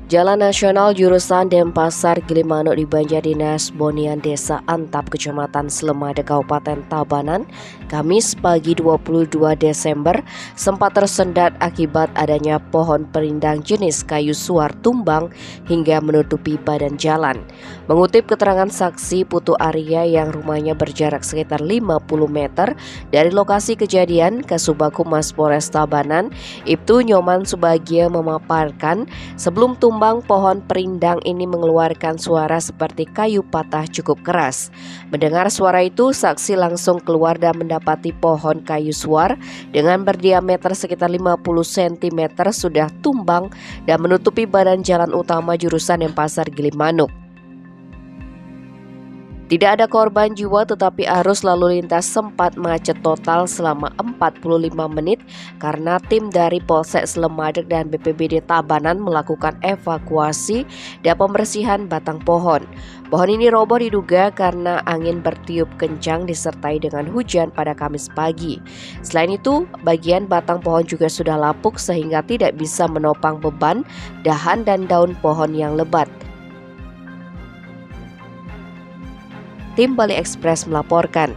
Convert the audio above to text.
Jalan nasional jurusan Denpasar Gilimanuk di Banjardinas Bonian Desa Antap Kecamatan Slemade Kabupaten Tabanan Kamis pagi 22 Desember sempat tersendat akibat adanya pohon perindang jenis kayu suar tumbang hingga menutupi badan jalan. Mengutip keterangan saksi Putu Arya yang rumahnya berjarak sekitar 50 meter dari lokasi kejadian, Kasubag Humas Polres Tabanan, Ibtu Nyoman Subagia memaparkan sebelum tumbang pohon perindang ini mengeluarkan suara seperti kayu patah cukup keras. Mendengar suara itu, saksi langsung keluar dan mendapati pohon kayu suar dengan berdiameter sekitar 50 cm sudah tumbang dan menutupi badan jalan utama jurusan Denpasar Gilimanuk. Tidak ada korban jiwa, tetapi arus lalu lintas sempat macet total selama 45 menit karena tim dari Polsek Slemade dan BPBD Tabanan melakukan evakuasi dan pembersihan batang pohon. Pohon ini roboh diduga karena angin bertiup kencang disertai dengan hujan pada Kamis pagi. Selain itu, bagian batang pohon juga sudah lapuk sehingga tidak bisa menopang beban dahan dan daun pohon yang lebat. Tim Bali Express melaporkan.